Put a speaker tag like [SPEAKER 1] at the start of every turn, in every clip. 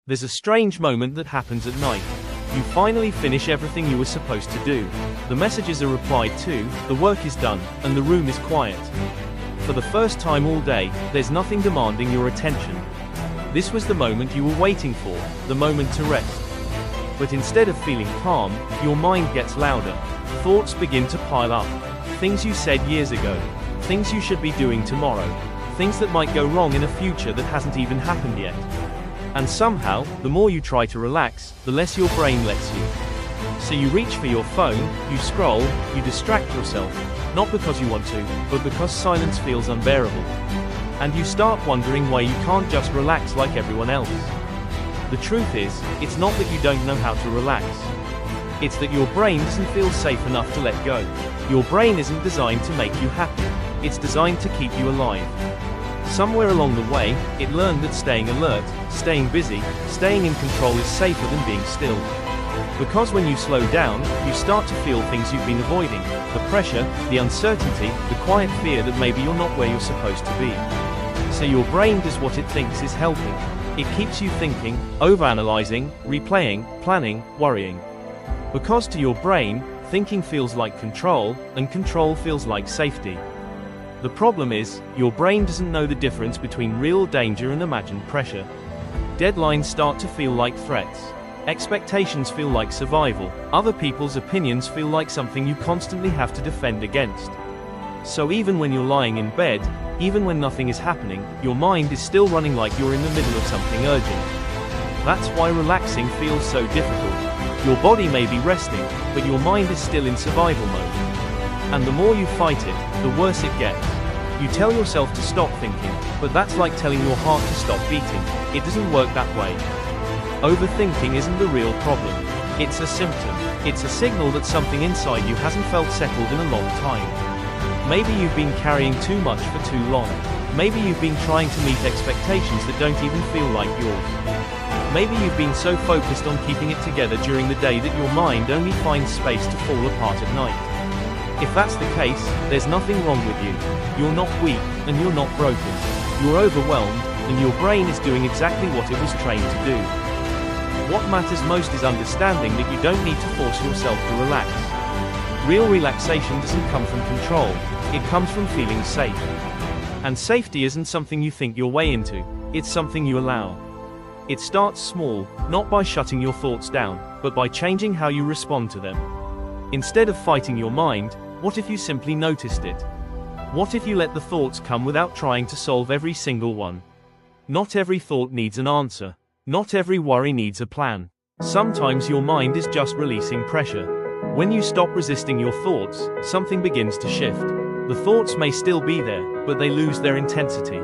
[SPEAKER 1] There's a strange moment that happens at night. You finally finish everything you were supposed to do. The messages are replied to, the work is done, and the room is quiet. For the first time all day, there's nothing demanding your attention. This was the moment you were waiting for, the moment to rest. But instead of feeling calm, your mind gets louder. Thoughts begin to pile up. Things you said years ago. Things you should be doing tomorrow. Things that might go wrong in a future that hasn't even happened yet. And somehow, the more you try to relax, the less your brain lets you. So you reach for your phone, you scroll, you distract yourself, not because you want to, but because silence feels unbearable. And you start wondering why you can't just relax like everyone else. The truth is, it's not that you don't know how to relax. It's that your brain doesn't feel safe enough to let go. Your brain isn't designed to make you happy. It's designed to keep you alive. Somewhere along the way, it learned that staying alert, staying busy, staying in control is safer than being still. Because when you slow down, you start to feel things you've been avoiding, the pressure, the uncertainty, the quiet fear that maybe you're not where you're supposed to be. So your brain does what it thinks is helping. It keeps you thinking, overanalyzing, replaying, planning, worrying. Because to your brain, thinking feels like control, and control feels like safety. The problem is, your brain doesn't know the difference between real danger and imagined pressure. Deadlines start to feel like threats. Expectations feel like survival. Other people's opinions feel like something you constantly have to defend against. So even when you're lying in bed, even when nothing is happening, your mind is still running like you're in the middle of something urgent. That's why relaxing feels so difficult. Your body may be resting, but your mind is still in survival mode. And the more you fight it, the worse it gets. You tell yourself to stop thinking, but that's like telling your heart to stop beating. It doesn't work that way. Overthinking isn't the real problem. It's a symptom. It's a signal that something inside you hasn't felt settled in a long time. Maybe you've been carrying too much for too long. Maybe you've been trying to meet expectations that don't even feel like yours. Maybe you've been so focused on keeping it together during the day that your mind only finds space to fall apart at night. If that's the case, there's nothing wrong with you. You're not weak, and you're not broken. You're overwhelmed, and your brain is doing exactly what it was trained to do. What matters most is understanding that you don't need to force yourself to relax. Real relaxation doesn't come from control, it comes from feeling safe. And safety isn't something you think your way into, it's something you allow. It starts small, not by shutting your thoughts down, but by changing how you respond to them. Instead of fighting your mind, what if you simply noticed it? What if you let the thoughts come without trying to solve every single one? Not every thought needs an answer. Not every worry needs a plan. Sometimes your mind is just releasing pressure. When you stop resisting your thoughts, something begins to shift. The thoughts may still be there, but they lose their intensity.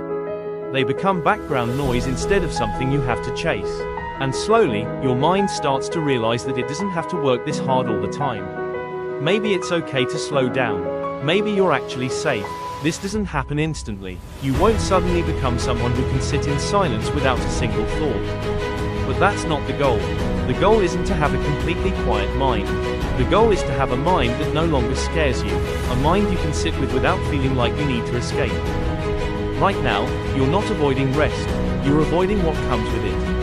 [SPEAKER 1] They become background noise instead of something you have to chase. And slowly, your mind starts to realize that it doesn't have to work this hard all the time. Maybe it's okay to slow down. Maybe you're actually safe. This doesn't happen instantly. You won't suddenly become someone who can sit in silence without a single thought. But that's not the goal. The goal isn't to have a completely quiet mind. The goal is to have a mind that no longer scares you, a mind you can sit with without feeling like you need to escape. Right now, you're not avoiding rest, you're avoiding what comes with it.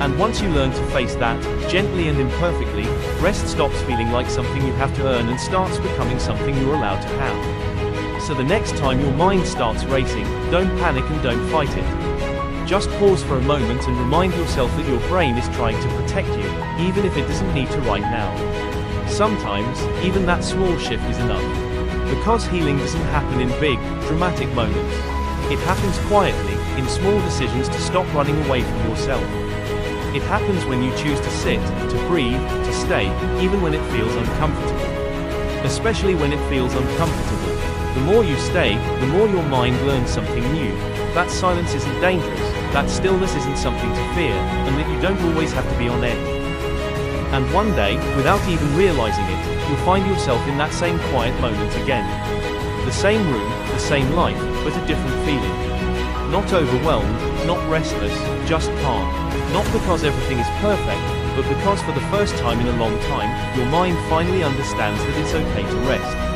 [SPEAKER 1] And once you learn to face that, gently and imperfectly, rest stops feeling like something you have to earn and starts becoming something you're allowed to have. So the next time your mind starts racing, don't panic and don't fight it. Just pause for a moment and remind yourself that your brain is trying to protect you, even if it doesn't need to right now. Sometimes, even that small shift is enough. Because healing doesn't happen in big, dramatic moments. It happens quietly, in small decisions to stop running away from yourself. It happens when you choose to sit, to breathe, to stay, even when it feels uncomfortable. Especially when it feels uncomfortable. The more you stay, the more your mind learns something new. That silence isn't dangerous, that stillness isn't something to fear, and that you don't always have to be on edge. And one day, without even realizing it, you'll find yourself in that same quiet moment again. The same room, the same life, but a different feeling. Not overwhelmed, not restless, just calm. Not because everything is perfect, but because for the first time in a long time, your mind finally understands that it's okay to rest.